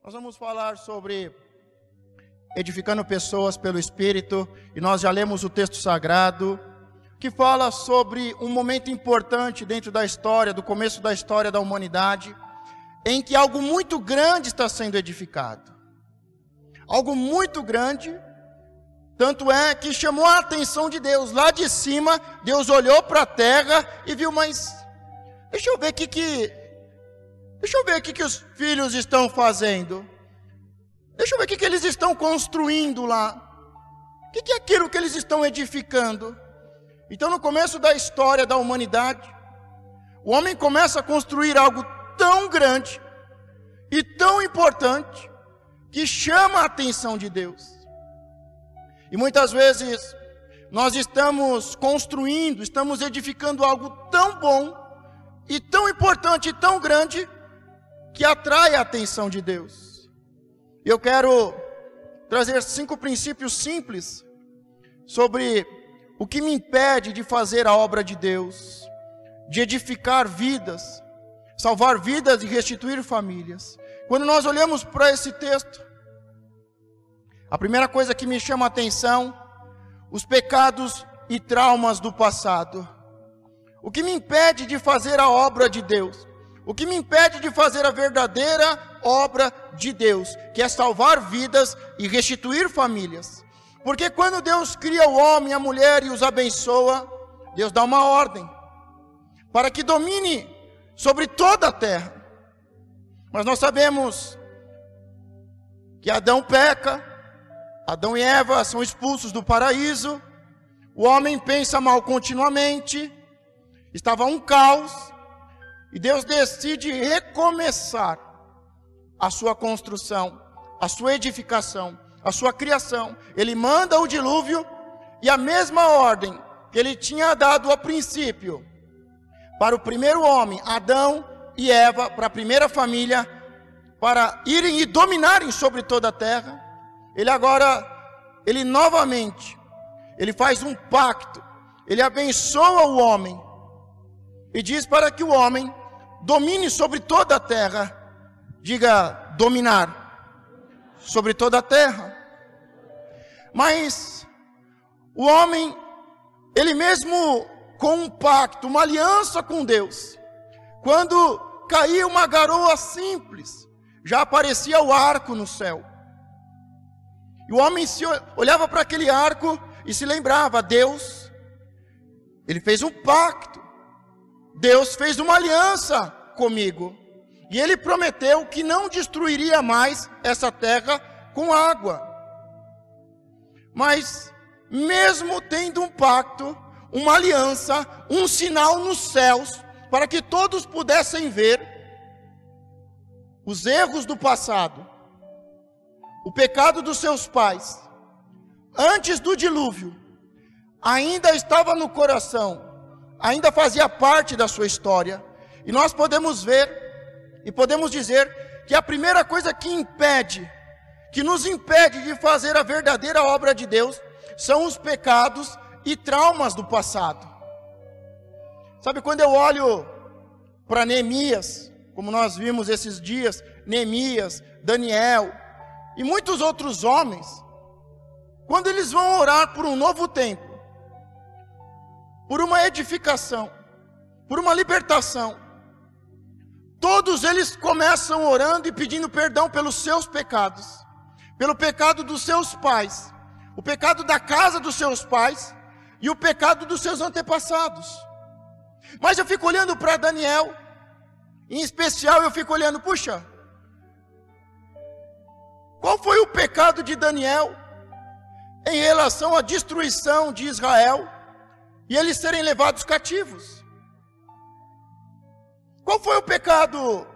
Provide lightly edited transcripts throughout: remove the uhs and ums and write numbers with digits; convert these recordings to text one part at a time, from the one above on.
Nós vamos falar sobre edificando pessoas pelo Espírito, e nós já lemos o texto sagrado, que fala sobre um momento importante dentro da história, do começo da história da humanidade, em que algo muito grande está sendo edificado. Algo muito grande, tanto é que chamou a atenção de Deus. Lá de cima, Deus olhou para a terra e viu, mas deixa eu ver o que os filhos estão fazendo. Deixa eu ver o que eles estão construindo lá. O que é aquilo que eles estão edificando? Então, no começo da história da humanidade, o homem começa a construir algo tão grande e tão importante que chama a atenção de Deus. E muitas vezes nós estamos construindo, estamos edificando algo tão bom e tão importante e tão grande que atrai a atenção de Deus. Eu quero trazer 5 princípios simples sobre o que me impede de fazer a obra de Deus, de edificar vidas, salvar vidas e restituir famílias. Quando nós olhamos para esse texto, a primeira coisa que me chama a atenção, os pecados e traumas do passado. O que me impede de fazer a obra de Deus? O que me impede de fazer a verdadeira obra de Deus, que é salvar vidas e restituir famílias? Porque quando Deus cria o homem e a mulher e os abençoa, Deus dá uma ordem para que domine sobre toda a terra. Mas nós sabemos que Adão peca, Adão e Eva são expulsos do paraíso, o homem pensa mal continuamente, estava um caos, e Deus decide recomeçar a sua construção, a sua edificação, a sua criação. Ele manda o dilúvio e a mesma ordem que ele tinha dado a princípio para o primeiro homem, Adão e Eva, para a primeira família, para irem e dominarem sobre toda a terra. Ele novamente, ele faz um pacto, ele abençoa o homem e diz para que o homem domine sobre toda a terra. Diga, dominar sobre toda a terra. Mas o homem, ele mesmo com um pacto, uma aliança com Deus, quando caía uma garoa simples, já aparecia o arco no céu. E o homem olhava para aquele arco e se lembrava, Deus, ele fez um pacto, Deus fez uma aliança comigo, e ele prometeu que não destruiria mais essa terra com água. Mas mesmo tendo um pacto, uma aliança, um sinal nos céus, para que todos pudessem ver os erros do passado, o pecado dos seus pais, antes do dilúvio, ainda estava no coração, ainda fazia parte da sua história. E nós podemos ver e podemos dizer que a primeira coisa que nos impede de fazer a verdadeira obra de Deus, são os pecados e traumas do passado. Sabe, quando eu olho para Neemias, como nós vimos esses dias, Neemias, Daniel e muitos outros homens, quando eles vão orar por um novo tempo, por uma edificação, por uma libertação, todos eles começam orando e pedindo perdão pelos seus pecados, pelo pecado dos seus pais, o pecado da casa dos seus pais e o pecado dos seus antepassados. Mas eu fico olhando para Daniel, em especial eu fico olhando, puxa, qual foi o pecado de Daniel em relação à destruição de Israel e eles serem levados cativos? Qual foi o pecado?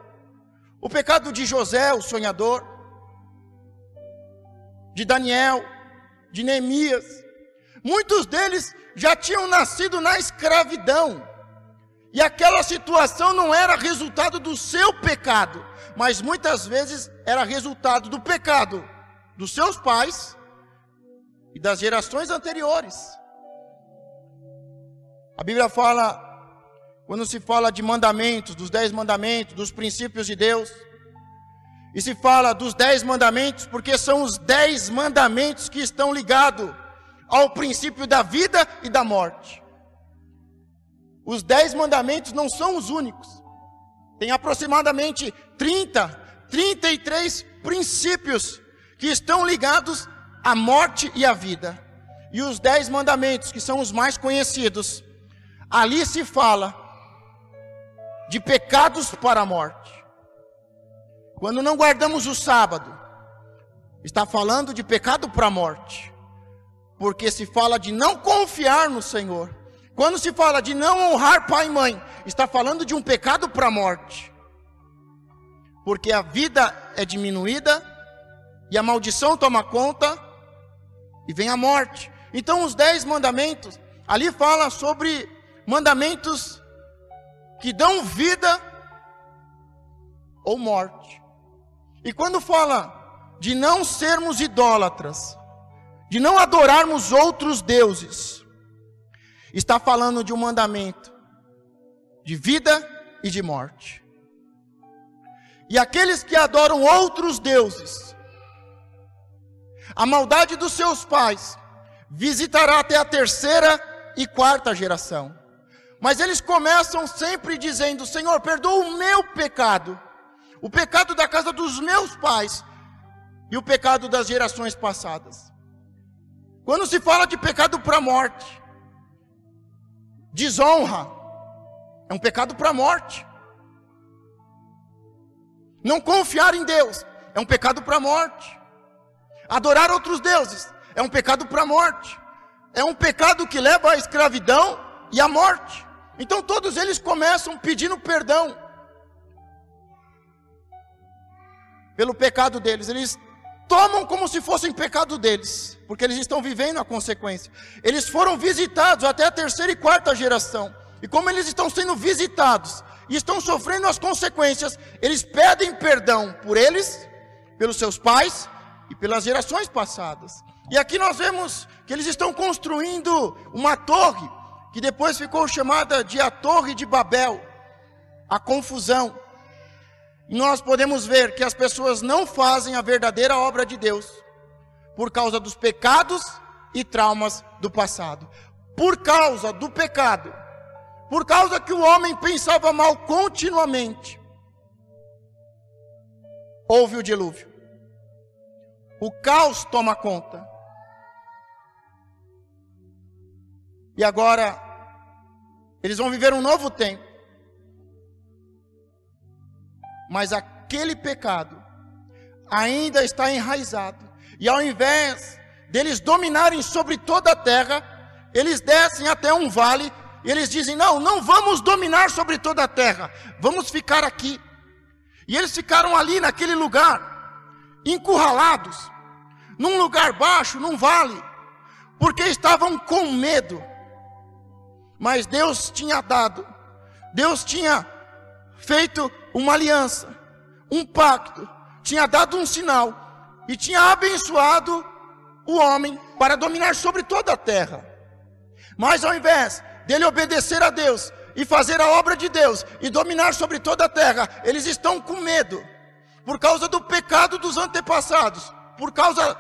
O pecado de José, o sonhador, de Daniel, de Neemias. Muitos deles já tinham nascido na escravidão, e aquela situação não era resultado do seu pecado, mas muitas vezes era resultado do pecado dos seus pais e das gerações anteriores. A Bíblia fala, quando se fala de mandamentos, dos 10 mandamentos, dos princípios de Deus, E se fala dos 10 mandamentos, porque são os 10 mandamentos que estão ligados ao princípio da vida e da morte. Os 10 mandamentos não são os únicos. Tem aproximadamente 33 princípios que estão ligados à morte e à vida. E os 10 mandamentos, que são os mais conhecidos, ali se fala de pecados para a morte. Quando não guardamos o sábado, está falando de pecado para a morte, porque se fala de não confiar no Senhor. Quando se fala de não honrar pai e mãe, está falando de um pecado para a morte, porque a vida é diminuída e a maldição toma conta e vem a morte. Então os 10 mandamentos, ali fala sobre mandamentos que dão vida ou morte. E quando fala de não sermos idólatras, de não adorarmos outros deuses, está falando de um mandamento de vida e de morte. E aqueles que adoram outros deuses, a maldade dos seus pais visitará até a 3ª e 4ª geração. Mas eles começam sempre dizendo: Senhor, perdoa o meu pecado, o pecado da casa dos meus pais e o pecado das gerações passadas. Quando se fala de pecado para a morte, desonra é um pecado para a morte. Não confiar em Deus é um pecado para a morte. Adorar outros deuses é um pecado para a morte. É um pecado que leva à escravidão e à morte. Então todos eles começam pedindo perdão pelo pecado deles. Eles tomam como se fossem pecado deles, porque eles estão vivendo a consequência. Eles foram visitados até a 3ª e 4ª geração, e como eles estão sendo visitados e estão sofrendo as consequências, eles pedem perdão por eles, pelos seus pais e pelas gerações passadas. E aqui nós vemos que eles estão construindo uma torre, que depois ficou chamada de a Torre de Babel, a confusão. E nós podemos ver que as pessoas não fazem a verdadeira obra de Deus, por causa dos pecados e traumas do passado. Por causa do pecado, por causa que o homem pensava mal continuamente, houve o dilúvio. O caos toma conta. E agora, eles vão viver um novo tempo. Mas aquele pecado ainda está enraizado. E ao invés deles dominarem sobre toda a terra, eles descem até um vale e eles dizem: não vamos dominar sobre toda a terra, vamos ficar aqui. E eles ficaram ali naquele lugar, encurralados, num lugar baixo, num vale, porque estavam com medo. Mas Deus tinha dado, Deus tinha feito uma aliança, um pacto, tinha dado um sinal e tinha abençoado o homem para dominar sobre toda a terra. Mas ao invés dele obedecer a Deus e fazer a obra de Deus e dominar sobre toda a terra, eles estão com medo por causa do pecado dos antepassados, por causa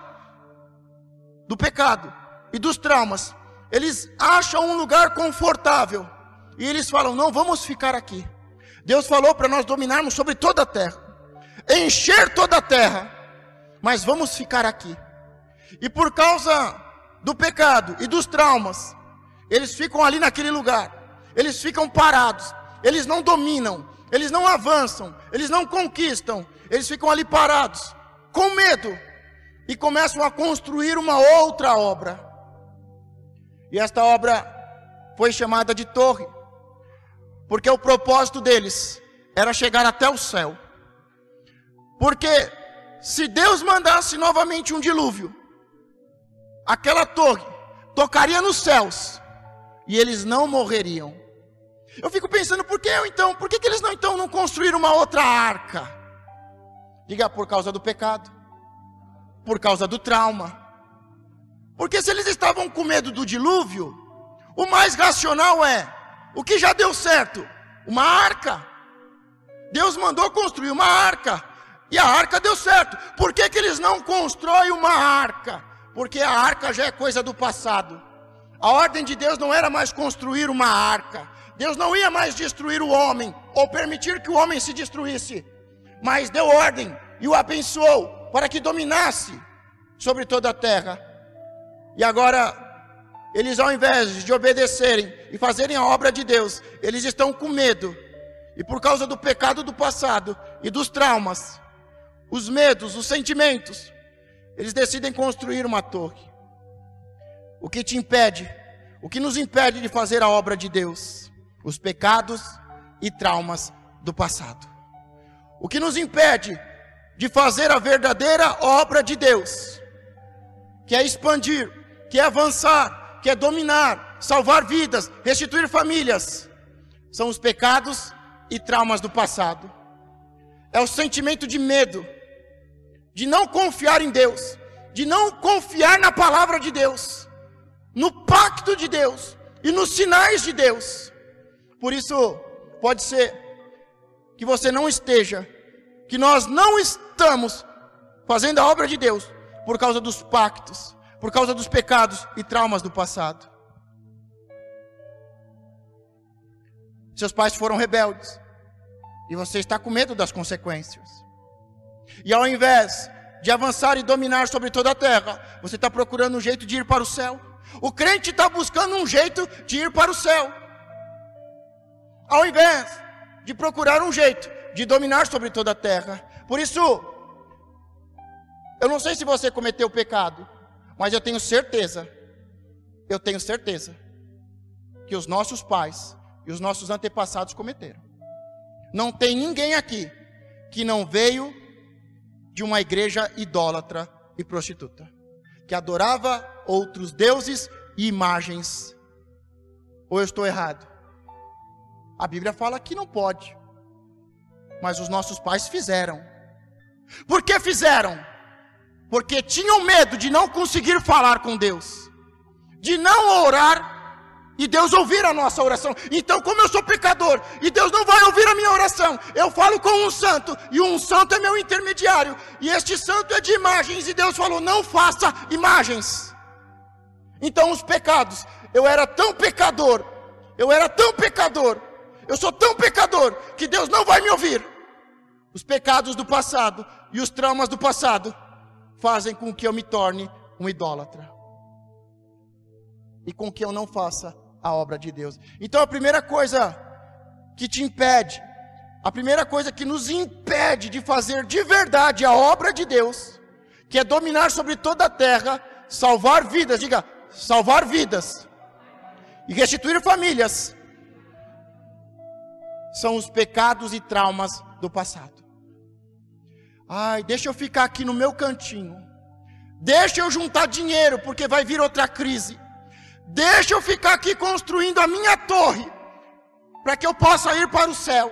do pecado e dos traumas. Eles acham um lugar confortável e eles falam: não, vamos ficar aqui. Deus falou para nós dominarmos sobre toda a terra, encher toda a terra, mas vamos ficar aqui. E por causa do pecado e dos traumas, eles ficam ali naquele lugar, eles ficam parados, eles não dominam, eles não avançam, eles não conquistam, eles ficam ali parados, com medo, e começam a construir uma outra obra. E esta obra foi chamada de torre, porque o propósito deles era chegar até o céu. Porque se Deus mandasse novamente um dilúvio, aquela torre tocaria nos céus e eles não morreriam. Eu fico pensando, por que eles não construíram uma outra arca? Diga: por causa do pecado, por causa do trauma. Porque se eles estavam com medo do dilúvio, o mais racional é: o que já deu certo? Uma arca. Deus mandou construir uma arca. E a arca deu certo. Por que eles não constroem uma arca? Porque a arca já é coisa do passado. A ordem de Deus não era mais construir uma arca. Deus não ia mais destruir o homem, ou permitir que o homem se destruísse. Mas deu ordem e o abençoou para que dominasse sobre toda a terra. E agora, eles ao invés de obedecerem e fazerem a obra de Deus, eles estão com medo. E por causa do pecado do passado e dos traumas, os medos, os sentimentos, eles decidem construir uma torre. O que te impede? O que nos impede de fazer a obra de Deus? Os pecados e traumas do passado. O que nos impede de fazer a verdadeira obra de Deus, que é expandir, que é avançar, que é dominar, salvar vidas, restituir famílias, são os pecados e traumas do passado. É o sentimento de medo, de não confiar em Deus, de não confiar na palavra de Deus, no pacto de Deus e nos sinais de Deus. Por isso, pode ser que você não esteja, que nós não estamos fazendo a obra de Deus por causa dos pactos, por causa dos pecados e traumas do passado. Seus pais foram rebeldes e você está com medo das consequências. E ao invés de avançar e dominar sobre toda a terra, você está procurando um jeito de ir para o céu. O crente está buscando um jeito de ir para o céu, ao invés de procurar um jeito de dominar sobre toda a terra. Por isso, eu não sei se você cometeu pecado, mas eu tenho certeza que os nossos pais e os nossos antepassados cometeram. Não tem ninguém aqui que não veio de uma igreja idólatra e prostituta, que adorava outros deuses e imagens. Ou eu estou errado? A Bíblia fala que não pode, mas os nossos pais fizeram. Por que fizeram? Porque tinham medo de não conseguir falar com Deus, de não orar e Deus ouvir a nossa oração. Então, como eu sou pecador e Deus não vai ouvir a minha oração, eu falo com um santo, e um santo é meu intermediário, e este santo é de imagens, e Deus falou: não faça imagens. Então os pecados, eu era tão pecador, eu sou tão pecador, que Deus não vai me ouvir. Os pecados do passado e os traumas do passado fazem com que eu me torne um idólatra, e com que eu não faça a obra de Deus. Então a primeira coisa que te impede, a primeira coisa que nos impede de fazer de verdade a obra de Deus, que é dominar sobre toda a terra, salvar vidas, diga, salvar vidas, e restituir famílias, são os pecados e traumas do passado. Ai, deixa eu ficar aqui no meu cantinho, deixa eu juntar dinheiro, porque vai vir outra crise. Deixa eu ficar aqui construindo a minha torre, para que eu possa ir para o céu.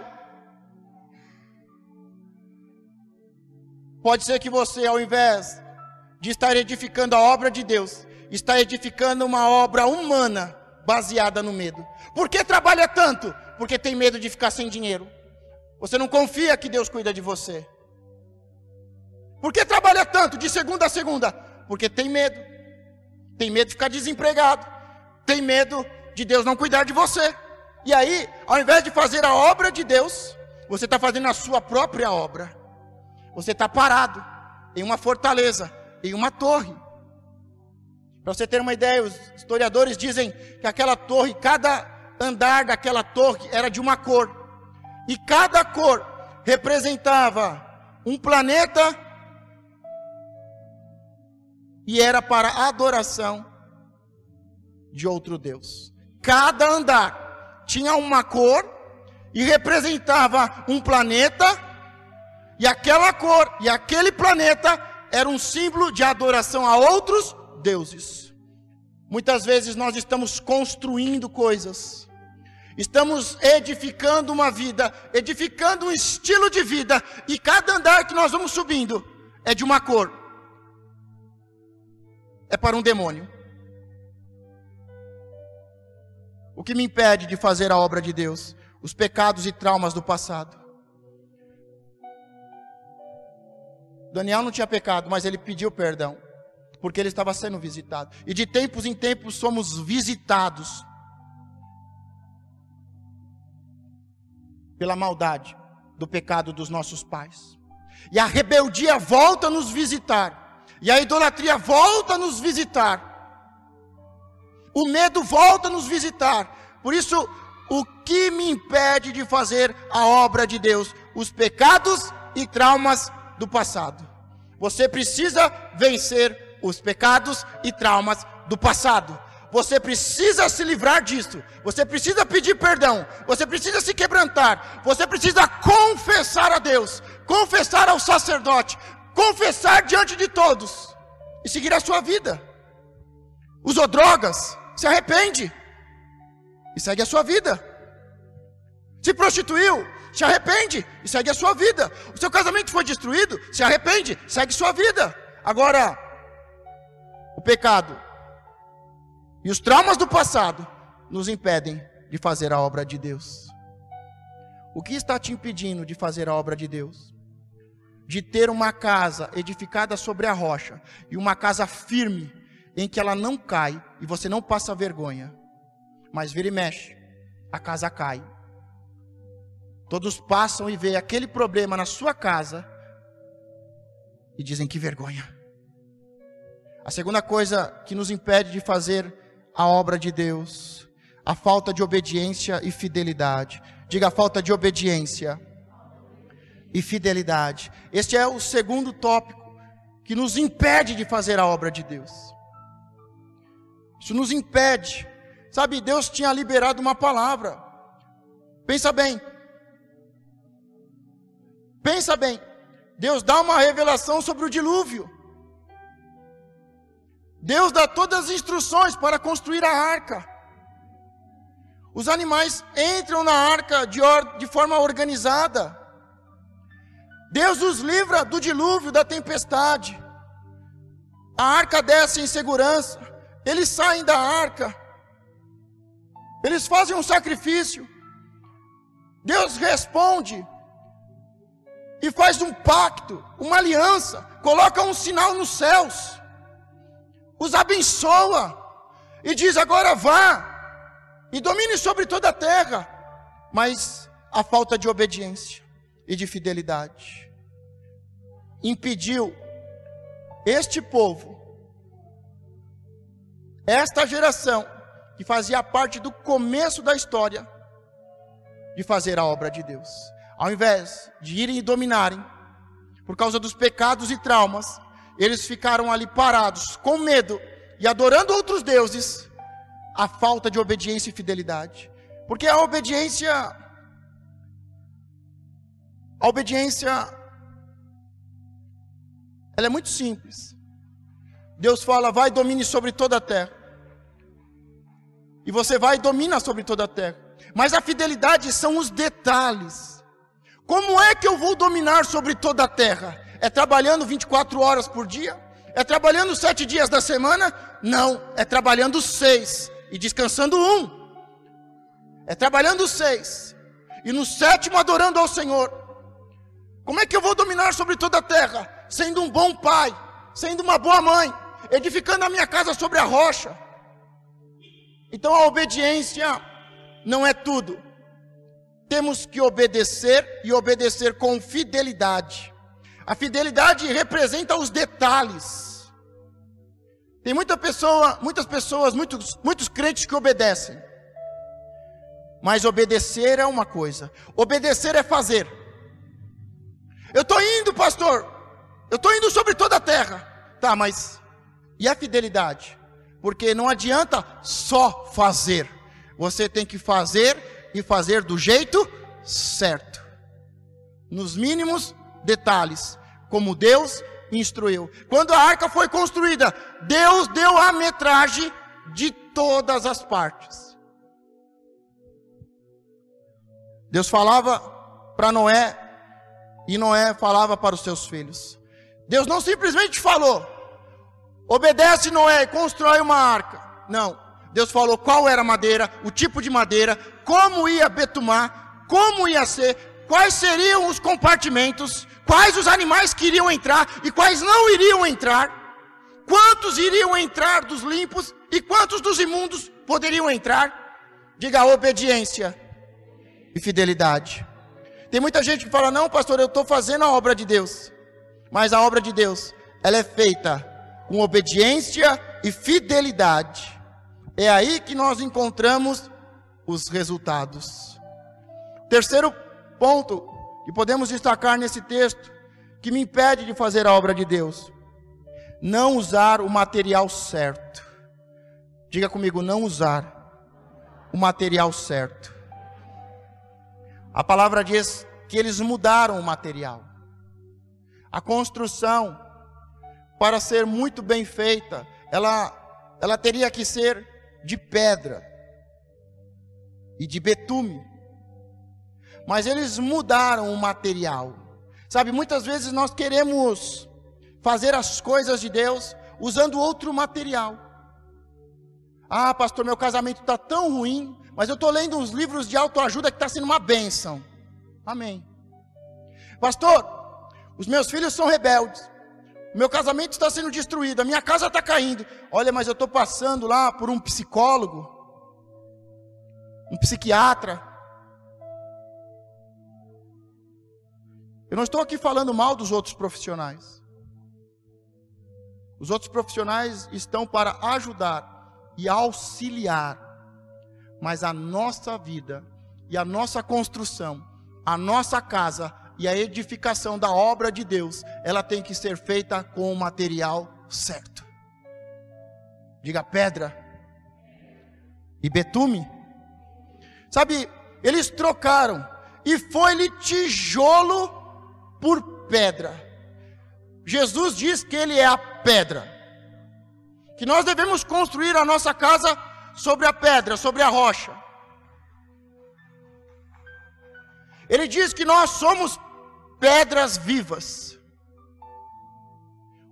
Pode ser que você, ao invés de estar edificando a obra de Deus, está edificando uma obra humana, baseada no medo. Por que trabalha tanto? Porque tem medo de ficar sem dinheiro. Você não confia que Deus cuida de você. Por que trabalha tanto, de segunda a segunda? Porque tem medo. Tem medo de ficar desempregado. Tem medo de Deus não cuidar de você. E aí, ao invés de fazer a obra de Deus, você está fazendo a sua própria obra. Você está parado em uma fortaleza, em uma torre. Para você ter uma ideia, os historiadores dizem que aquela torre, cada andar daquela torre era de uma cor. E cada cor representava um planeta e era para a adoração de outro Deus. Cada andar tinha uma cor e representava um planeta, e aquela cor e aquele planeta era um símbolo de adoração a outros deuses. Muitas vezes nós estamos construindo coisas, estamos edificando uma vida, edificando um estilo de vida, e cada andar que nós vamos subindo é de uma cor, é para um demônio. O que me impede de fazer a obra de Deus? Os pecados e traumas do passado. Daniel não tinha pecado, mas ele pediu perdão, porque ele estava sendo visitado. E de tempos em tempos somos visitados pela maldade do pecado dos nossos pais. E a rebeldia volta a nos visitar. E a idolatria volta a nos visitar. O medo volta a nos visitar. Por isso, o que me impede de fazer a obra de Deus? Os pecados e traumas do passado. Você precisa vencer os pecados e traumas do passado. Você precisa se livrar disso. Você precisa pedir perdão. Você precisa se quebrantar. Você precisa confessar a Deus. Confessar ao sacerdote. Confessar diante de todos. E seguir a sua vida. Usou drogas? Se arrepende. E segue a sua vida. Se prostituiu? Se arrepende. E segue a sua vida. O seu casamento foi destruído? Se arrepende. Segue sua vida. Agora, o pecado e os traumas do passado nos impedem de fazer a obra de Deus. O que está te impedindo de fazer a obra de Deus? De ter uma casa edificada sobre a rocha e uma casa firme, em que ela não cai e você não passa vergonha. Mas vira e mexe, a casa cai. Todos passam e veem aquele problema na sua casa e dizem: que vergonha. A segunda coisa que nos impede de fazer a obra de Deus, a falta de obediência e fidelidade. Diga: a falta de obediência e fidelidade. Este é o segundo tópico que nos impede de fazer a obra de Deus. Isso nos impede. Sabe, Deus tinha liberado uma palavra. Pensa bem. Pensa bem. Deus dá uma revelação sobre o dilúvio. Deus dá todas as instruções para construir a arca. Os animais entram na arca de forma organizada. Deus os livra do dilúvio, da tempestade. A arca desce em segurança. Eles saem da arca. Eles fazem um sacrifício. Deus responde e faz um pacto, uma aliança, coloca um sinal nos céus, os abençoa e diz: agora vá e domine sobre toda a terra. Mas a falta de obediência e de fidelidade impediu este povo, esta geração que fazia parte do começo da história, de fazer a obra de Deus. Ao invés de irem e dominarem, por causa dos pecados e traumas, eles ficaram ali parados, com medo, e adorando outros deuses. A falta de obediência e fidelidade. Porque a obediência, ela é muito simples. Deus fala: vai e domine sobre toda a terra. E você vai e domina sobre toda a terra. Mas a fidelidade são os detalhes. Como é que eu vou dominar sobre toda a terra? É trabalhando 24 horas por dia? É trabalhando 7 dias da semana? Não, é trabalhando 6 e descansando 1. É trabalhando 6 e no 7º adorando ao Senhor. Como é que eu vou dominar sobre toda a terra? Sendo um bom pai, sendo uma boa mãe, edificando a minha casa sobre a rocha. Então a obediência não é tudo. Temos que obedecer e obedecer com fidelidade. A fidelidade representa os detalhes. Tem muitas pessoas, muitos crentes que obedecem. Mas obedecer é uma coisa. Obedecer é fazer. Eu estou indo, pastor. Eu estou indo sobre toda a terra. Tá, mas e a fidelidade? Porque não adianta só fazer. Você tem que fazer e fazer do jeito certo. Nos mínimos detalhes, como Deus instruiu. Quando a arca foi construída, Deus deu a metragem de todas as partes. Deus falava para Noé, e Noé falava para os seus filhos. Deus não simplesmente falou: obedece, Noé, e constrói uma arca. Não, Deus falou qual era a madeira, o tipo de madeira, como ia betumar, como ia ser, quais seriam os compartimentos, quais os animais que iriam entrar e quais não iriam entrar, quantos iriam entrar dos limpos e quantos dos imundos poderiam entrar. Diga: obediência e fidelidade. Tem muita gente que fala: não, pastor, eu estou fazendo a obra de Deus. Mas a obra de Deus, ela é feita com obediência e fidelidade. É aí que nós encontramos os resultados. Terceiro ponto que podemos destacar nesse texto, que me impede de fazer a obra de Deus: não usar o material certo. Diga comigo: não usar o material certo. A palavra diz que eles mudaram o material. A construção, para ser muito bem feita, ela teria que ser de pedra e de betume. Mas eles mudaram o material. Sabe, muitas vezes nós queremos fazer as coisas de Deus usando outro material. Ah, pastor, meu casamento está tão ruim, mas eu estou lendo uns livros de autoajuda que está sendo uma bênção. Amém. Pastor, os meus filhos são rebeldes, meu casamento está sendo destruído, a minha casa está caindo. Olha, mas eu estou passando lá por um psicólogo, um psiquiatra. Eu não estou aqui falando mal dos outros profissionais. Os outros profissionais estão para ajudar e auxiliar. Mas a nossa vida e a nossa construção, a nossa casa e a edificação da obra de Deus, ela tem que ser feita com o material certo. Diga: pedra e betume. Sabe, eles trocaram e foi-lhe tijolo por pedra. Jesus diz que Ele é a pedra, que nós devemos construir a nossa casa sobre a pedra, sobre a rocha. Ele diz que nós somos pedras vivas.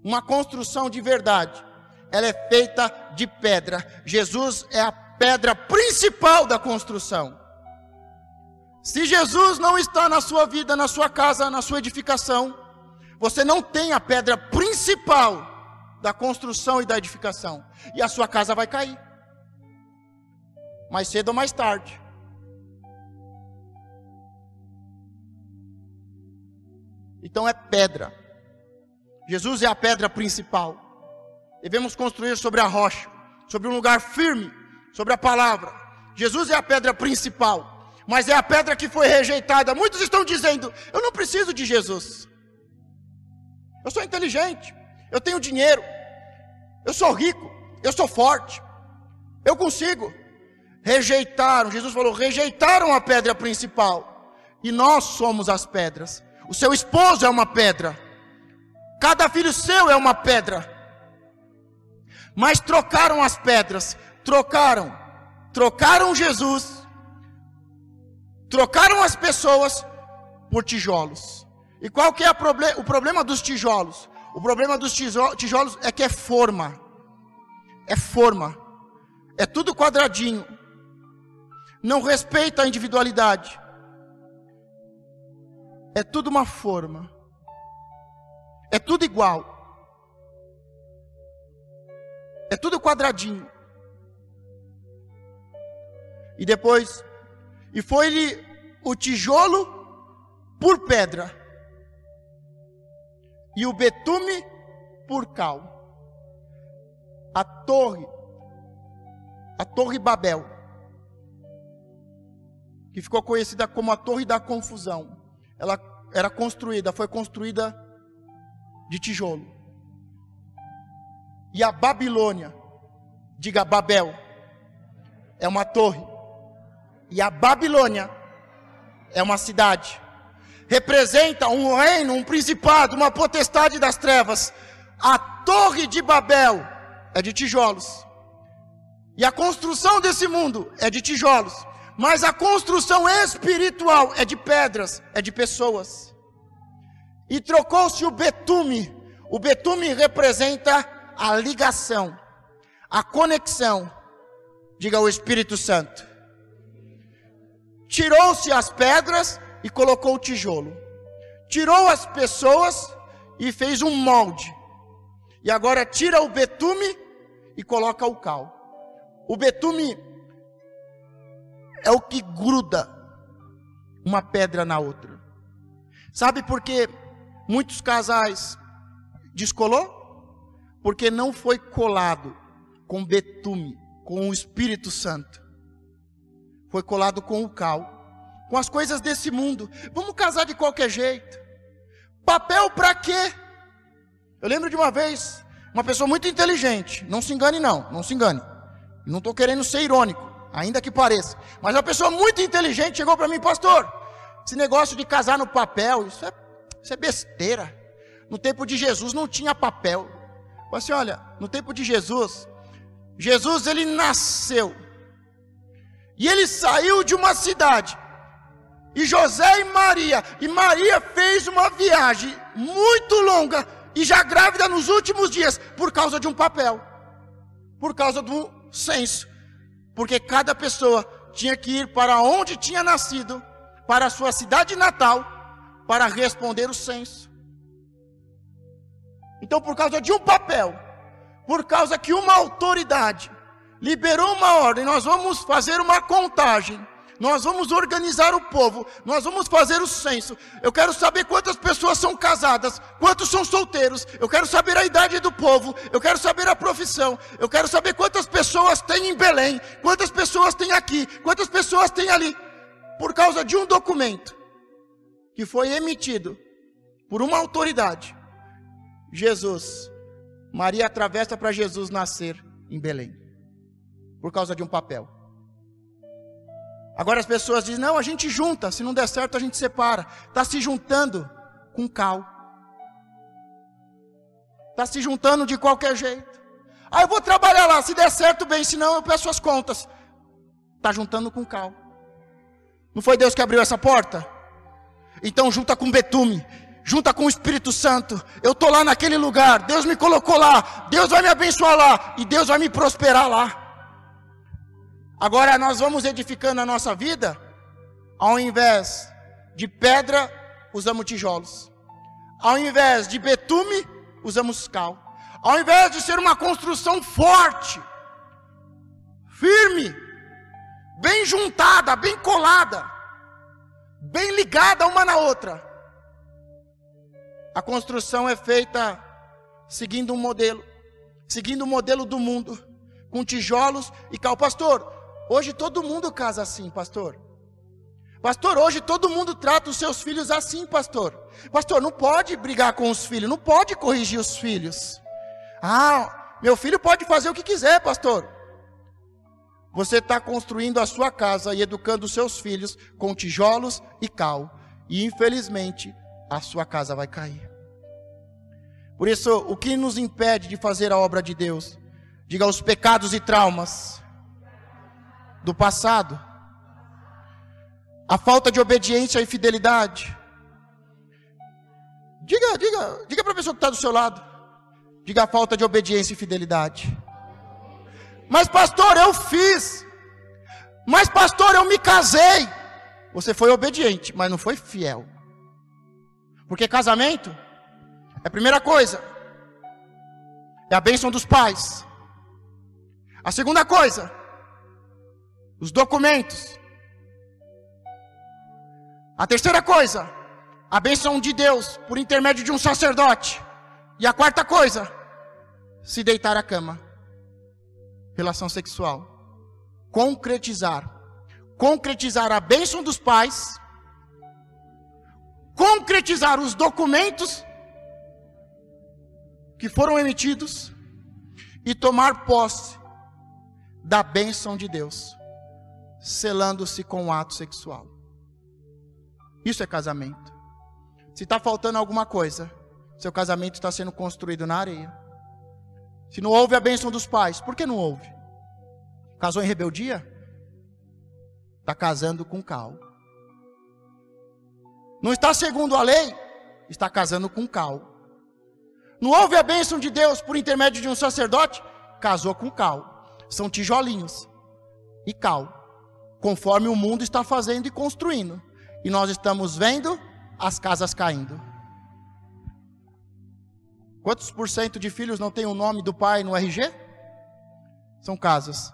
Uma construção de verdade, ela é feita de pedra. Jesus é a pedra principal da construção. Se Jesus não está na sua vida, na sua casa, na sua edificação, você não tem a pedra principal da construção e da edificação, e a sua casa vai cair, mais cedo ou mais tarde. Então é pedra. Jesus é a pedra principal. Devemos construir sobre a rocha, sobre um lugar firme, sobre a palavra. Jesus é a pedra principal, mas é a pedra que foi rejeitada. Muitos estão dizendo: eu não preciso de Jesus, eu sou inteligente, eu tenho dinheiro, eu sou rico, eu sou forte, eu consigo. Rejeitaram, Jesus falou, rejeitaram a pedra principal. E nós somos as pedras. O seu esposo é uma pedra, cada filho seu é uma pedra. Mas trocaram as pedras, trocaram Jesus, trocaram as pessoas por tijolos. E qual que é o problema dos tijolos? O problema dos tijolos é que é forma, é tudo quadradinho, não respeita a individualidade, é tudo uma forma, é tudo igual, é tudo quadradinho. E depois, e foi-lhe o tijolo por pedra, e o betume por cal. A torre Babel, que ficou conhecida como a Torre da Confusão, ela foi construída de tijolo. E a Babilônia, diga Babel, é uma torre. E a Babilônia é uma cidade. Representa um reino, um principado, uma potestade das trevas. A Torre de Babel é de tijolos. E a construção desse mundo é de tijolos. Mas a construção espiritual é de pedras, é de pessoas. E trocou-se o betume. O betume representa a ligação, a conexão. Diga o Espírito Santo. Tirou-se as pedras e colocou o tijolo. Tirou as pessoas e fez um molde. E agora tira o betume e coloca o cal. O betume é o que gruda uma pedra na outra. Sabe por que muitos casais descolou? Porque não foi colado com betume, com o Espírito Santo. Foi colado com o cal, com as coisas desse mundo. Vamos casar de qualquer jeito. Papel para quê? Eu lembro de uma vez, uma pessoa muito inteligente. Não se engane não, não se engane. Não estou querendo ser irônico, ainda que pareça. Mas uma pessoa muito inteligente chegou para mim: pastor, esse negócio de casar no papel, isso é besteira. No tempo de Jesus não tinha papel. Falei assim: olha, no tempo de Jesus ele nasceu. E ele saiu de uma cidade. E José e Maria fez uma viagem muito longa, e já grávida nos últimos dias, por causa de um papel. Por causa do censo. Porque cada pessoa tinha que ir para onde tinha nascido, para a sua cidade natal, para responder o censo. Então, por causa de um papel, por causa que uma autoridade liberou uma ordem, nós vamos fazer uma contagem, nós vamos organizar o povo, nós vamos fazer o censo. Eu quero saber quantas pessoas são casadas, quantos são solteiros, eu quero saber a idade do povo, eu quero saber a profissão, eu quero saber quantas pessoas tem em Belém, quantas pessoas tem aqui, quantas pessoas tem ali. Por causa de um documento que foi emitido por uma autoridade, Maria atravessa para Jesus nascer em Belém, por causa de um papel. Agora as pessoas dizem: não, a gente junta, se não der certo a gente separa. Está se juntando com cal. Está se juntando de qualquer jeito. Eu vou trabalhar lá, se der certo bem, senão eu peço as contas. Está juntando com cal. Não foi Deus que abriu essa porta? Então junta com betume, junta com o Espírito Santo. Eu estou lá naquele lugar, Deus me colocou lá, Deus vai me abençoar lá, e Deus vai me prosperar lá. Agora nós vamos edificando a nossa vida. Ao invés de pedra, usamos tijolos. Ao invés de betume, usamos cal. Ao invés de ser uma construção forte, firme, bem juntada, bem colada, bem ligada uma na outra, a construção é feita seguindo um modelo do mundo, com tijolos e cal. Pastor, hoje todo mundo casa assim, pastor. Pastor, hoje todo mundo trata os seus filhos assim, pastor. Pastor, não pode brigar com os filhos, não pode corrigir os filhos. Meu filho pode fazer o que quiser, pastor. Você está construindo a sua casa e educando os seus filhos com tijolos e cal. E infelizmente, a sua casa vai cair. Por isso, o que nos impede de fazer a obra de Deus? Diga: os pecados e traumas do passado, a falta de obediência e fidelidade. Diga para a pessoa que está do seu lado. Diga: a falta de obediência e fidelidade. Mas pastor, eu fiz. Mas pastor, eu me casei. Você foi obediente, mas não foi fiel. Porque casamento é a primeira coisa, é a bênção dos pais. A segunda coisa, os documentos. A terceira coisa, a bênção de Deus por intermédio de um sacerdote. E a quarta coisa, se deitar à cama. Relação sexual. Concretizar a bênção dos pais, concretizar os documentos que foram emitidos e tomar posse da bênção de Deus, selando-se com o ato sexual. Isso é casamento. Se está faltando alguma coisa, seu casamento está sendo construído na areia. Se não houve a bênção dos pais, por que não houve? Casou em rebeldia? Está casando com cal. Não está segundo a lei? Está casando com cal. Não houve a bênção de Deus por intermédio de um sacerdote? Casou com cal. São tijolinhos e cal, conforme o mundo está fazendo e construindo. e nós estamos vendo as casas caindo. Quantos por cento de filhos não tem o nome do pai no RG? São casas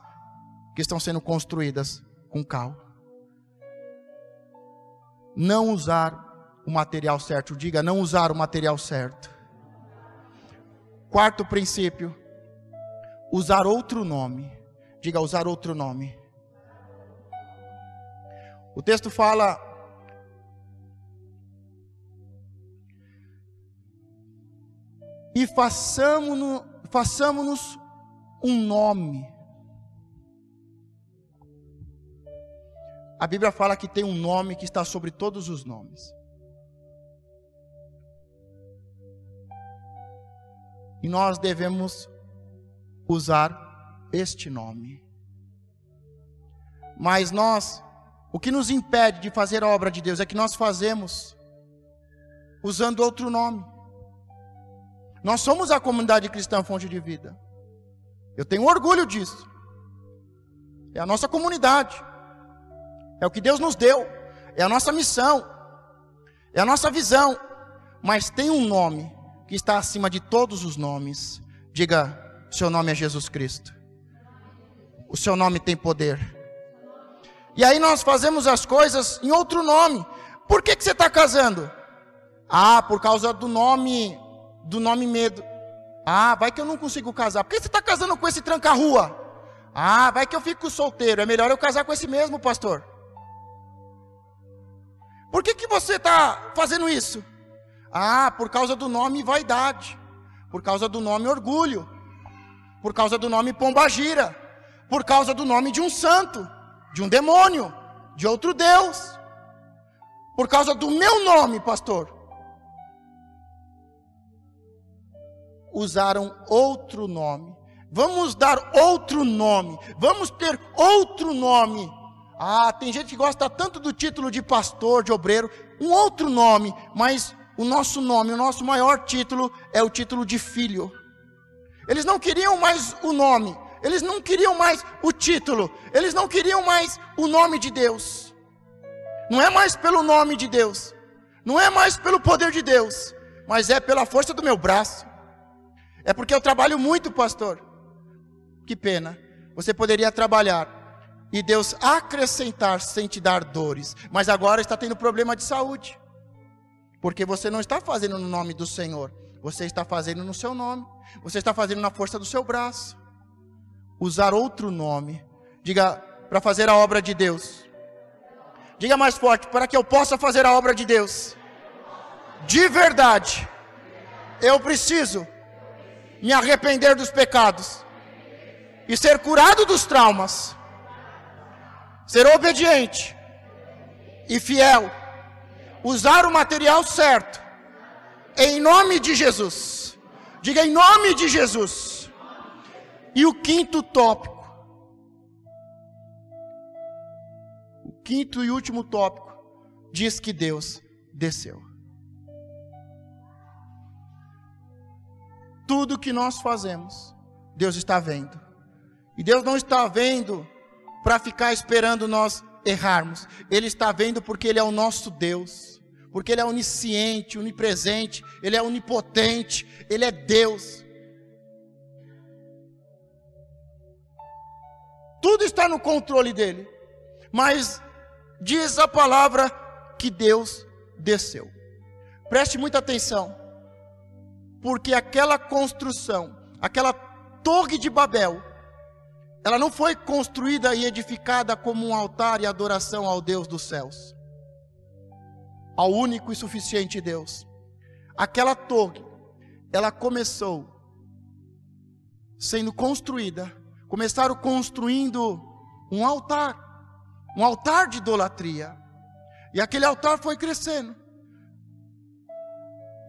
que estão sendo construídas com cal. Não usar o material certo. Diga, não usar o material certo. Quarto princípio, usar outro nome. Diga, usar outro nome. O texto fala: e façamo-nos um nome. A Bíblia fala que tem um nome que está sobre todos os nomes. E nós devemos usar este nome. Mas o que nos impede de fazer a obra de Deus é que nós fazemos usando outro nome. Nós somos a comunidade cristã Fonte de Vida. Eu tenho orgulho disso. É a nossa comunidade. É o que Deus nos deu. É a nossa missão. É a nossa visão. Mas tem um nome que está acima de todos os nomes. Diga, o seu nome é Jesus Cristo. O seu nome tem poder. E aí nós fazemos as coisas em outro nome. Por que você está casando? Ah, por causa do nome medo. Ah, vai que eu não consigo casar. Por que você está casando com esse tranca-rua? Ah, vai que eu fico solteiro. É melhor eu casar com esse mesmo, pastor. Por que você está fazendo isso? Ah, por causa do nome vaidade. Por causa do nome orgulho. Por causa do nome pombagira. Por causa do nome de um santo. De um demônio. De outro Deus. Por causa do meu nome, pastor. Usaram outro nome. Vamos dar outro nome. Vamos ter outro nome. Ah, tem gente que gosta tanto do título de pastor, de obreiro. Um outro nome. Mas o nosso nome, o nosso maior título é o título de filho. Eles não queriam mais o nome. Eles não queriam mais o título. Eles não queriam mais o nome de Deus. Não é mais pelo nome de Deus. Não é mais pelo poder de Deus. Mas é pela força do meu braço. É porque eu trabalho muito, pastor. Que pena. Você poderia trabalhar e Deus acrescentar sem te dar dores. Mas agora está tendo problema de saúde. Porque você não está fazendo no nome do Senhor. Você está fazendo no seu nome. Você está fazendo na força do seu braço. Usar outro nome. Diga, para fazer a obra de Deus. Diga mais forte, para que eu possa fazer a obra de Deus. De verdade. Eu preciso me arrepender dos pecados. E ser curado dos traumas. Ser obediente. E fiel. Usar o material certo. Em nome de Jesus. Diga em nome de Jesus. E o quinto tópico. O quinto e último tópico. Diz que Deus desceu. Tudo que nós fazemos, Deus está vendo. E Deus não está vendo para ficar esperando nós errarmos. Ele está vendo porque Ele é o nosso Deus. Porque Ele é onisciente, onipresente, Ele é onipotente, Ele é Deus. Tudo está no controle dEle. Mas diz a palavra que Deus desceu. Preste muita atenção. Porque aquela construção, aquela torre de Babel, ela não foi construída e edificada como um altar e adoração ao Deus dos céus, ao único e suficiente Deus. Aquela torre, ela começou sendo construída, começaram construindo um altar de idolatria, e aquele altar foi crescendo,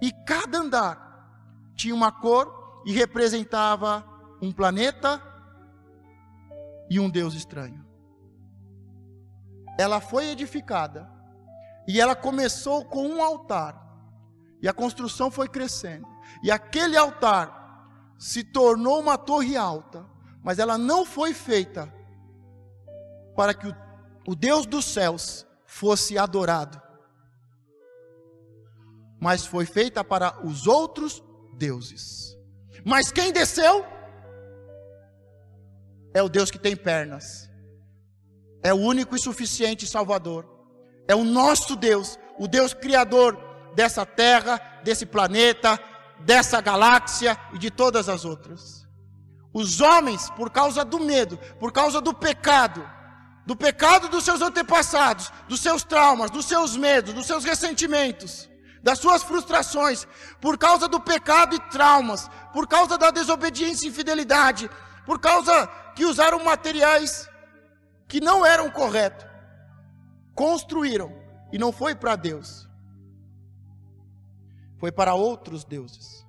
e cada andar tinha uma cor e representava um planeta e um Deus estranho. Ela foi edificada e ela começou com um altar e a construção foi crescendo e aquele altar se tornou uma torre alta, mas ela não foi feita para que o Deus dos céus fosse adorado. mas foi feita para os outros deuses. Mas quem desceu é o Deus que tem pernas, é o único e suficiente Salvador, é o nosso Deus, o Deus criador dessa terra, desse planeta, dessa galáxia e de todas as outras. Os homens, por causa do medo, por causa do pecado dos seus antepassados, dos seus traumas, dos seus medos, dos seus ressentimentos, das suas frustrações, por causa do pecado e traumas, por causa da desobediência e infidelidade, por causa que usaram materiais que não eram corretos, construíram, e não foi para Deus, foi para outros deuses.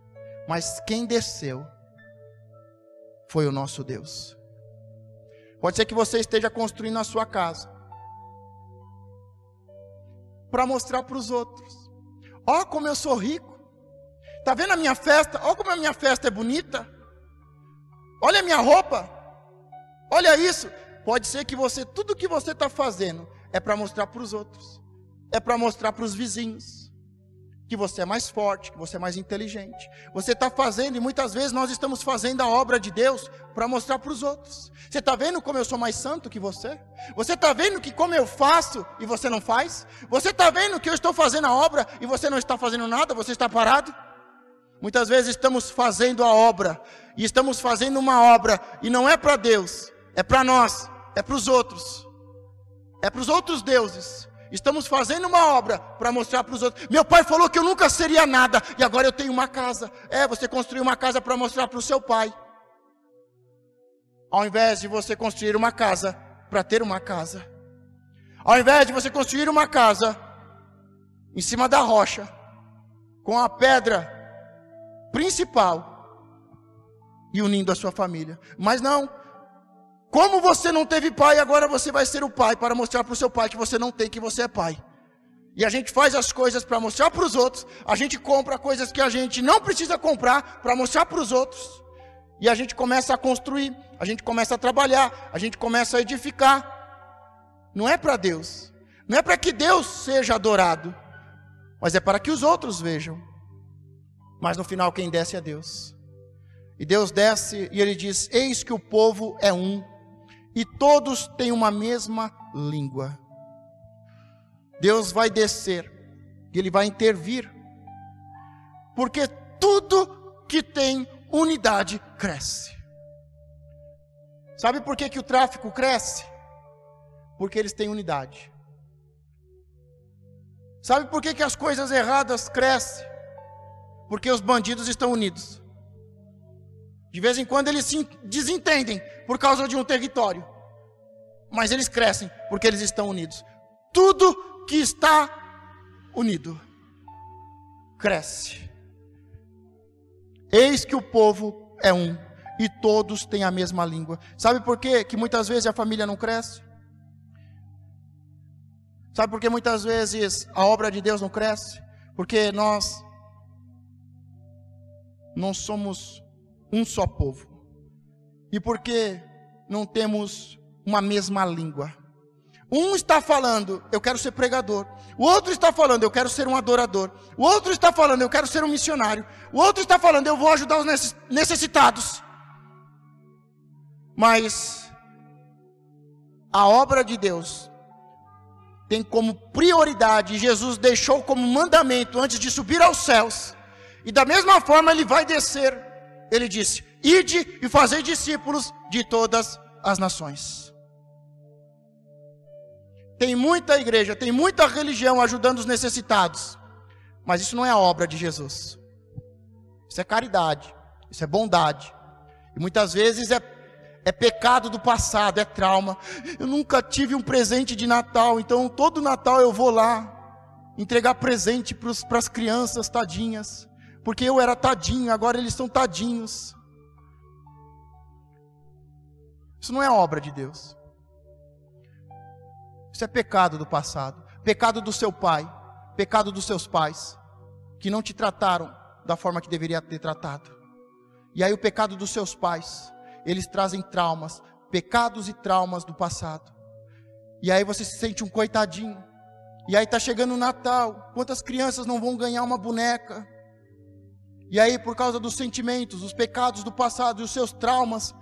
Mas quem desceu foi o nosso Deus. Pode ser que você esteja construindo a sua casa para mostrar para os outros: ó como eu sou rico, está vendo a minha festa? Ó como a minha festa é bonita, olha a minha roupa, olha isso. Pode ser que tudo que você está fazendo é para mostrar para os outros, é para mostrar para os vizinhos que você é mais forte, que você é mais inteligente. Você está fazendo, e muitas vezes nós estamos fazendo a obra de Deus para mostrar para os outros. Você está vendo como eu sou mais santo que você? Você está vendo que como eu faço e você não faz? Você está vendo que eu estou fazendo a obra e você não está fazendo nada, você está parado? Muitas vezes estamos fazendo a obra, e estamos fazendo uma obra, e não é para Deus, é para nós, é para os outros, é para os outros deuses. Estamos fazendo uma obra para mostrar para os outros: meu pai falou que eu nunca seria nada, e agora eu tenho uma casa. Você construiu uma casa para mostrar para o seu pai, ao invés de você construir uma casa para ter uma casa. Ao invés de você construir uma casa em cima da rocha, com a pedra principal, e unindo a sua família. Mas não, como você não teve pai, agora você vai ser o pai, para mostrar para o seu pai que você não tem, que você é pai. E a gente faz as coisas para mostrar para os outros, a gente compra coisas que a gente não precisa comprar para mostrar para os outros, e a gente começa a construir, a gente começa a trabalhar, a gente começa a edificar. Não é para Deus, não é para que Deus seja adorado, mas é para que os outros vejam. Mas no final quem desce é Deus. E Deus desce e Ele diz: eis que o povo é um, e todos têm uma mesma língua. Deus vai descer, e Ele vai intervir, porque tudo que tem unidade cresce. Sabe por que o tráfico cresce? Porque eles têm unidade. Sabe por que as coisas erradas crescem? Porque os bandidos estão unidos. De vez em quando eles se desentendem por causa de um território, mas eles crescem porque eles estão unidos. Tudo que está unido cresce. Eis que o povo é um, e todos têm a mesma língua. Sabe por quê que muitas vezes a família não cresce? Sabe por que muitas vezes a obra de Deus não cresce? Porque nós não somos um só povo. E porque não temos uma mesma língua. Um está falando: eu quero ser pregador. O outro está falando: eu quero ser um adorador. O outro está falando: eu quero ser um missionário. O outro está falando: eu vou ajudar os necessitados. Mas a obra de Deus tem como prioridade, Jesus deixou como mandamento antes de subir aos céus, e da mesma forma Ele vai descer. Ele disse: ide e fazei discípulos de todas as nações. Tem muita igreja, tem muita religião ajudando os necessitados, mas isso não é a obra de Jesus. Isso é caridade, isso é bondade, e muitas vezes é pecado do passado, é trauma. Eu nunca tive um presente de Natal, então todo Natal eu vou lá entregar presente para as crianças tadinhas, porque eu era tadinho, agora eles são tadinhos. Isso não é obra de Deus. Isso é pecado do passado, pecado do seu pai, pecado dos seus pais, que não te trataram da forma que deveria ter tratado. E aí o pecado dos seus pais, eles trazem traumas, pecados e traumas do passado. E aí você se sente um coitadinho, E aí está chegando o Natal, quantas crianças não vão ganhar uma boneca? E aí por causa dos sentimentos, os pecados do passado e os seus traumas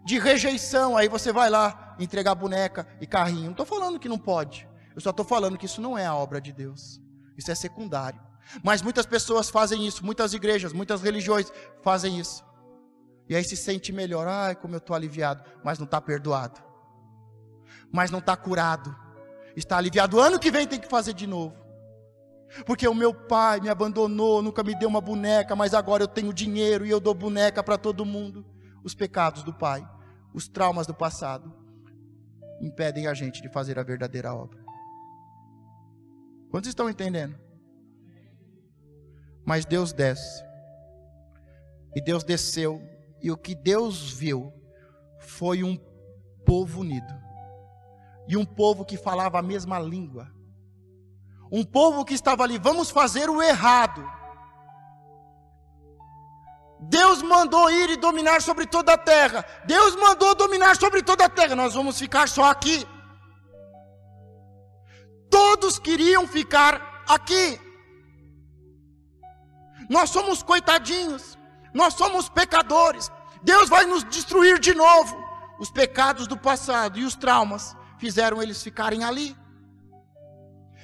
de rejeição, aí você vai lá entregar boneca e carrinho. Não estou falando que não pode, eu só estou falando que isso não é a obra de Deus, isso é secundário. Mas muitas pessoas fazem isso, muitas igrejas, muitas religiões fazem isso. E aí se sente melhor, ai como eu estou aliviado, mas não está perdoado, mas não está curado. Está aliviado, ano que vem tem que fazer de novo. Porque o meu pai me abandonou, nunca me deu uma boneca, mas agora eu tenho dinheiro e eu dou boneca para todo mundo. Os pecados do pai, os traumas do passado, impedem a gente de fazer a verdadeira obra. Quantos estão entendendo? Mas Deus desce. E Deus desceu, e o que Deus viu foi um povo unido. E um povo que falava a mesma língua. Um povo que estava ali, vamos fazer o errado. Deus mandou ir e dominar sobre toda a terra. Deus mandou dominar sobre toda a terra. Nós vamos ficar só aqui. Todos queriam ficar aqui. Nós somos coitadinhos. Nós somos pecadores. Deus vai nos destruir de novo. Os pecados do passado e os traumas fizeram eles ficarem ali.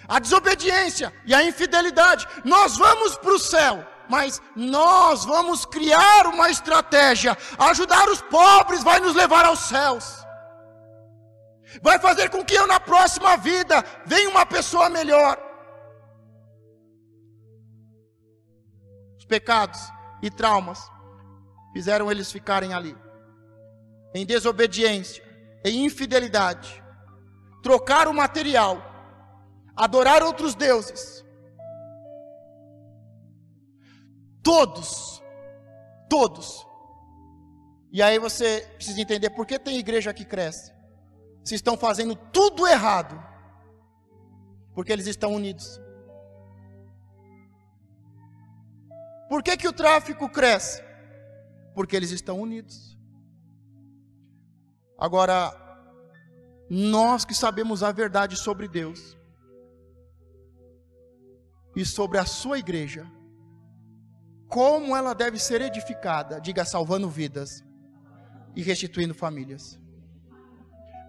A desobediência e a infidelidade. Nós vamos para o céu, mas nós vamos criar uma estratégia. Ajudar os pobres vai nos levar aos céus. Vai fazer com que eu na próxima vida venha uma pessoa melhor. Os pecados e traumas fizeram eles ficarem ali. Em desobediência, em infidelidade. Trocar o material, adorar outros deuses. Todos. E aí você precisa entender por que tem igreja que cresce. Se estão fazendo tudo errado, porque eles estão unidos. Por que o tráfico cresce? Porque eles estão unidos. Agora, nós que sabemos a verdade sobre Deus e sobre a sua igreja, como ela deve ser edificada, diga, salvando vidas e restituindo famílias.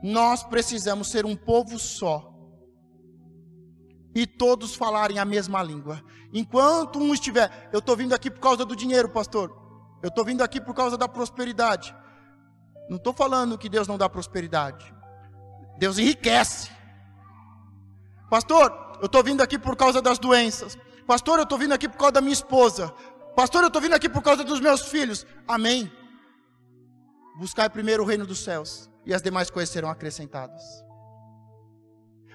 Nós precisamos ser um povo só e todos falarem a mesma língua. Enquanto um estiver, eu estou vindo aqui por causa do dinheiro, pastor, eu estou vindo aqui por causa da prosperidade. Não estou falando que Deus não dá prosperidade. Deus enriquece. Pastor, eu estou vindo aqui por causa das doenças. Pastor, eu estou vindo aqui por causa da minha esposa. Pastor, eu estou vindo aqui por causa dos meus filhos. Amém. Buscai primeiro o reino dos céus, e as demais coisas serão acrescentadas.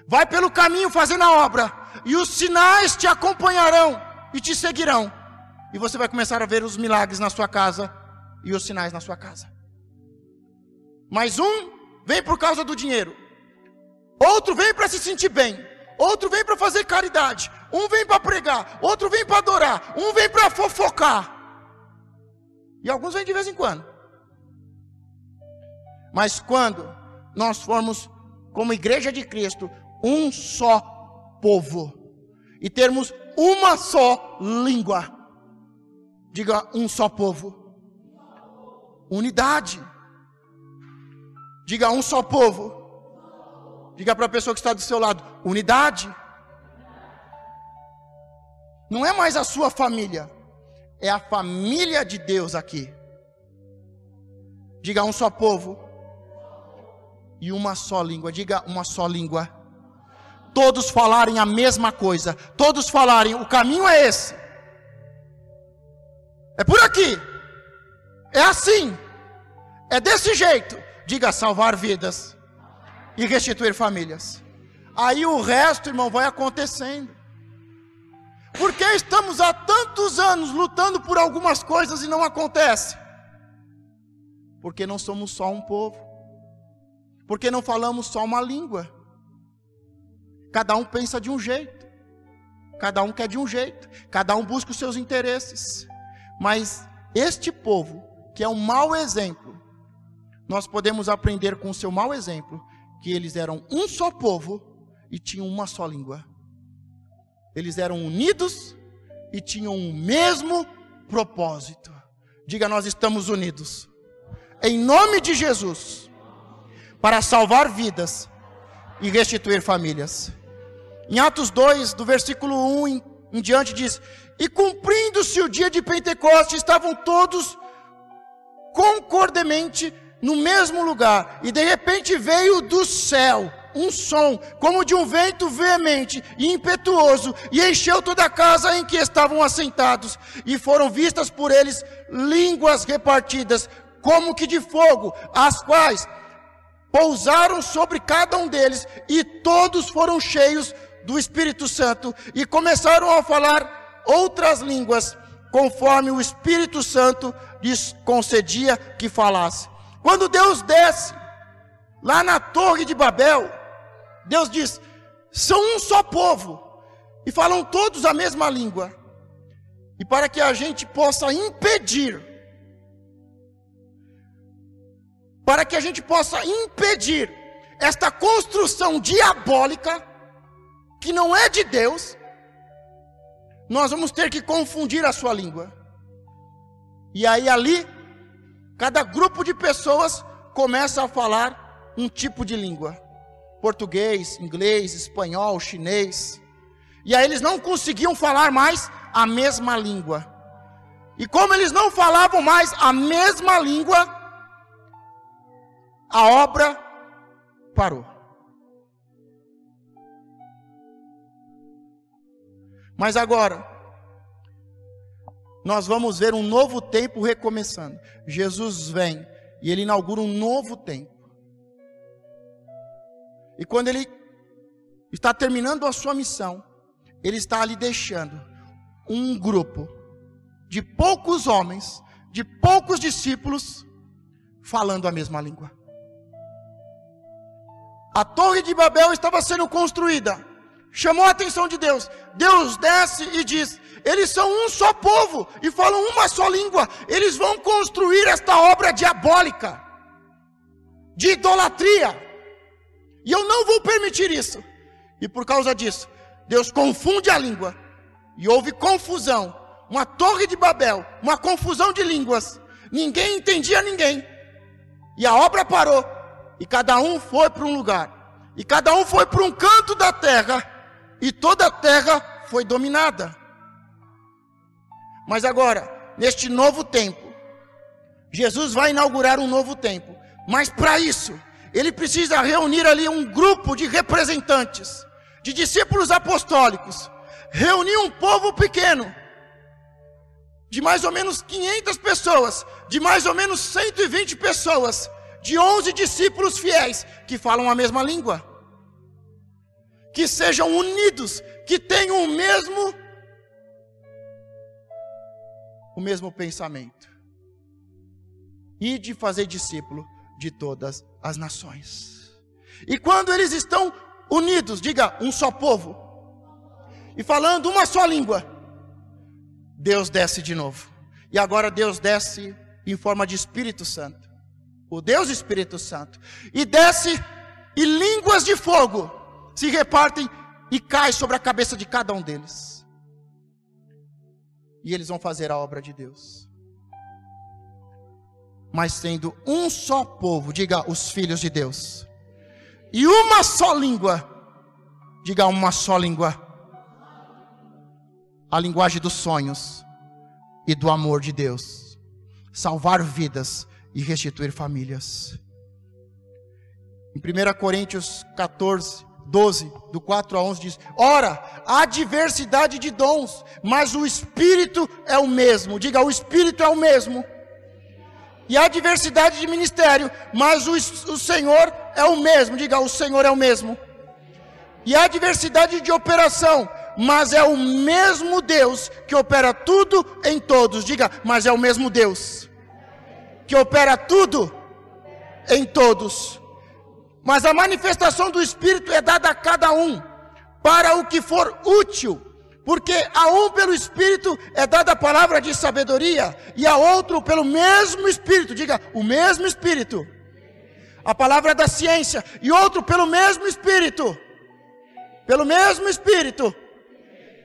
Vai pelo caminho fazendo a obra, e os sinais te acompanharão e te seguirão. E você vai começar a ver os milagres na sua casa e os sinais na sua casa. Mas um vem por causa do dinheiro, outro vem para se sentir bem, outro vem para fazer caridade, um vem para pregar, outro vem para adorar, um vem para fofocar. E alguns vêm de vez em quando. Mas quando nós formos, como igreja de Cristo, um só povo, e termos uma só língua, diga, um só povo, unidade. Diga, um só povo. Diga para a pessoa que está do seu lado, unidade. Não é mais a sua família, é a família de Deus aqui. Diga, um só povo e uma só língua. Diga, uma só língua. Todos falarem a mesma coisa, todos falarem, o caminho é esse, é por aqui, é assim, é desse jeito. Diga, salvar vidas e restituir famílias. Aí o resto, irmão, vai acontecendo. Porque estamos há tantos anos lutando por algumas coisas e não acontece? Porque não somos só um povo. Porque não falamos só uma língua. Cada um pensa de um jeito. Cada um quer de um jeito. Cada um busca os seus interesses. Mas este povo, que é um mau exemplo, nós podemos aprender com o seu mau exemplo, que eles eram um só povo e tinham uma só língua. Eles eram unidos e tinham o mesmo propósito. Diga, nós estamos unidos, em nome de Jesus, para salvar vidas e restituir famílias. Em Atos 2, do versículo 1 em diante diz: e cumprindo-se o dia de Pentecostes, estavam todos concordemente no mesmo lugar, e de repente veio do céu um som, como de um vento veemente e impetuoso, e encheu toda a casa em que estavam assentados, e foram vistas por eles línguas repartidas, como que de fogo, as quais pousaram sobre cada um deles, e todos foram cheios do Espírito Santo, e começaram a falar outras línguas, conforme o Espírito Santo lhes concedia que falasse. Quando Deus desce lá na Torre de Babel, Deus diz: são um só povo, e falam todos a mesma língua. E para que a gente possa impedir, esta construção diabólica, que não é de Deus, nós vamos ter que confundir a sua língua. E aí ali, cada grupo de pessoas começa a falar um tipo de língua. Português, inglês, espanhol, chinês. E aí eles não conseguiam falar mais a mesma língua. E como eles não falavam mais a mesma língua, a obra parou. Mas agora, nós vamos ver um novo tempo recomeçando. Jesus vem e ele inaugura um novo tempo. E quando ele está terminando a sua missão, ele está ali deixando um grupo de poucos homens, de poucos discípulos, falando a mesma língua. A Torre de Babel estava sendo construída, chamou a atenção de Deus. Deus desce e diz: eles são um só povo e falam uma só língua. Eles vão construir esta obra diabólica, de idolatria. E eu não vou permitir isso. E por causa disso, Deus confunde a língua. E houve confusão. Uma Torre de Babel, uma confusão de línguas. Ninguém entendia ninguém. E a obra parou. E cada um foi para um lugar. E cada um foi para um canto da terra. E toda a terra foi dominada. Mas agora, neste novo tempo, Jesus vai inaugurar um novo tempo. Mas para isso, ele precisa reunir ali um grupo de representantes, de discípulos apostólicos, reunir um povo pequeno, de mais ou menos 500 pessoas, de mais ou menos 120 pessoas, de 11 discípulos fiéis, que falam a mesma língua, que sejam unidos, que tenham o mesmo pensamento, e de fazer discípulo de todas as nações. E quando eles estão unidos, diga, um só povo, e falando uma só língua, Deus desce de novo. E agora Deus desce em forma de Espírito Santo, o Deus Espírito Santo, e desce, e línguas de fogo se repartem e caem sobre a cabeça de cada um deles. E eles vão fazer a obra de Deus. Mas sendo um só povo, diga, os filhos de Deus, e uma só língua, diga, uma só língua, a linguagem dos sonhos e do amor de Deus, salvar vidas e restituir famílias. Em 1 Coríntios 14, 12, do 4 a 11 diz: ora, há diversidade de dons, mas o Espírito é o mesmo, diga, o Espírito é o mesmo. E há diversidade de ministério, mas o Senhor é o mesmo. Diga, o Senhor é o mesmo. E há diversidade de operação, mas é o mesmo Deus que opera tudo em todos. Diga, mas é o mesmo Deus que opera tudo em todos. Mas a manifestação do Espírito é dada a cada um para o que for útil. Porque a um pelo Espírito é dada a palavra de sabedoria, e a outro pelo mesmo Espírito, diga, o mesmo Espírito, a palavra da ciência, e outro pelo mesmo Espírito,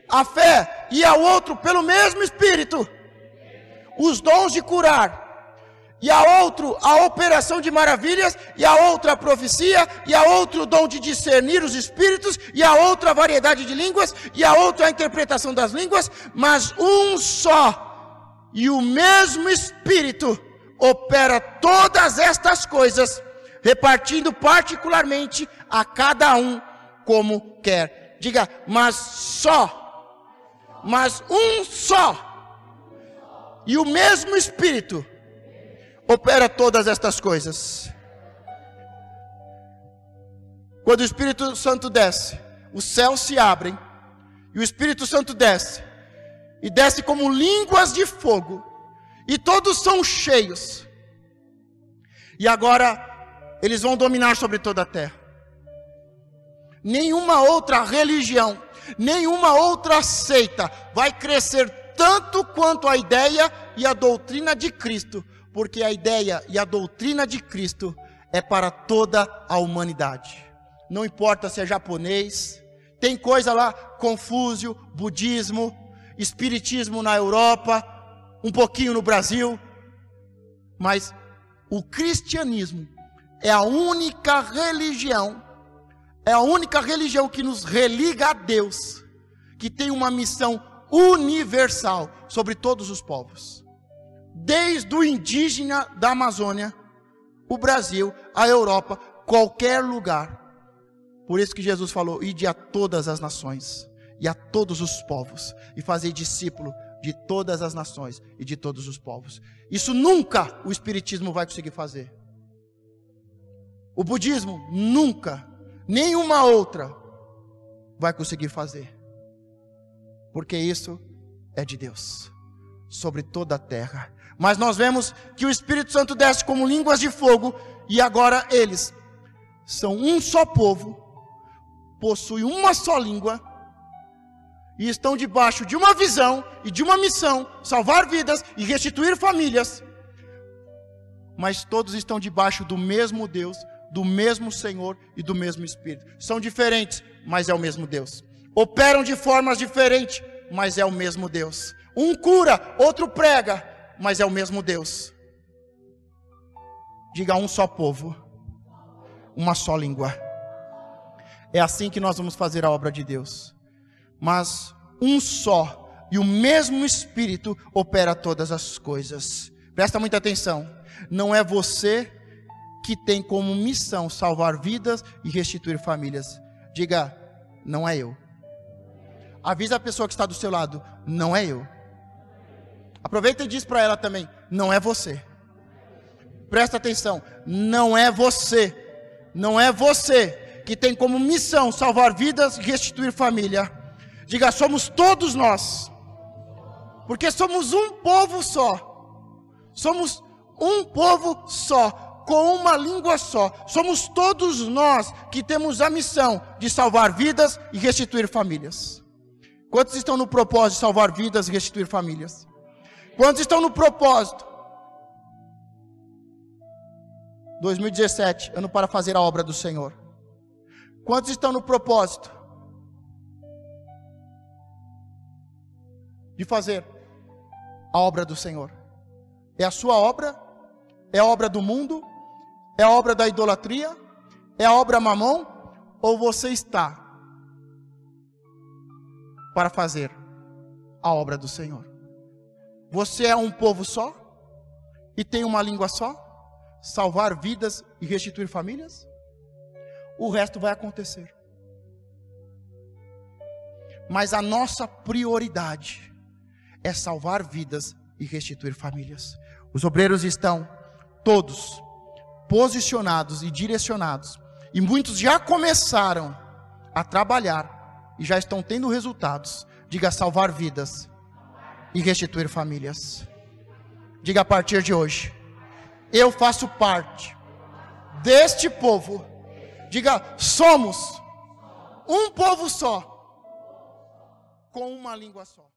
a fé, e ao outro, pelo mesmo Espírito, os dons de curar, e a outro a operação de maravilhas, e a outra a profecia, e a outro o dom de discernir os espíritos, e a outra a variedade de línguas, e a outra a interpretação das línguas, mas um só e o mesmo Espírito opera todas estas coisas, repartindo particularmente a cada um como quer. Diga, mas um só e o mesmo Espírito opera todas estas coisas. Quando o Espírito Santo desce, os céus se abrem, e o Espírito Santo desce, e desce como línguas de fogo, e todos são cheios, e agora eles vão dominar sobre toda a terra. Nenhuma outra religião, nenhuma outra seita vai crescer tanto quanto a ideia e a doutrina de Cristo, porque a ideia e a doutrina de Cristo é para toda a humanidade. Não importa se é japonês, tem coisa lá, Confúcio, budismo, espiritismo na Europa, um pouquinho no Brasil, mas o cristianismo é a única religião, que nos religa a Deus, que tem uma missão universal sobre todos os povos. Desde o indígena da Amazônia, o Brasil, a Europa, qualquer lugar. Por isso que Jesus falou, ide a todas as nações, e a todos os povos, e fazei discípulo de todas as nações, e de todos os povos. Isso nunca o Espiritismo vai conseguir fazer. O budismo, nunca, nenhuma outra, vai conseguir fazer. Porque isso é de Deus, sobre toda a terra. Mas nós vemos que o Espírito Santo desce como línguas de fogo, e agora eles são um só povo, possuem uma só língua, e estão debaixo de uma visão e de uma missão, salvar vidas e restituir famílias. Mas todos estão debaixo do mesmo Deus, do mesmo Senhor e do mesmo Espírito. São diferentes, mas é o mesmo Deus. Operam de formas diferentes, mas é o mesmo Deus. Um cura, outro prega, mas é o mesmo Deus. Diga, um só povo, uma só língua. É assim que nós vamos fazer a obra de Deus. Mas um só e o mesmo Espírito opera todas as coisas. Presta muita atenção. Não é você que tem como missão salvar vidas e restituir famílias. Diga, não é eu. Avisa a pessoa que está do seu lado, não é eu. Aproveita e diz para ela também, não é você. Presta atenção, não é você. Não é você que tem como missão salvar vidas e restituir família. Diga, somos todos nós. Porque somos um povo só. Somos um povo só, com uma língua só. Somos todos nós que temos a missão de salvar vidas e restituir famílias. Quantos estão no propósito de salvar vidas e restituir famílias? Quantos estão no propósito? 2017, ano para fazer a obra do Senhor. Quantos estão no propósito de fazer a obra do Senhor? É a sua obra? É a obra do mundo? É a obra da idolatria? É a obra mamão? Ou você está para fazer a obra do Senhor? Você é um povo só? E tem uma língua só? Salvar vidas e restituir famílias? O resto vai acontecer. Mas a nossa prioridade é salvar vidas e restituir famílias. Os obreiros estão todos posicionados e direcionados. E muitos já começaram a trabalhar e já estão tendo resultados. Diga, salvar vidas e restituir famílias. Diga, a partir de hoje, eu faço parte deste povo. Diga, somos um povo só, com uma língua só.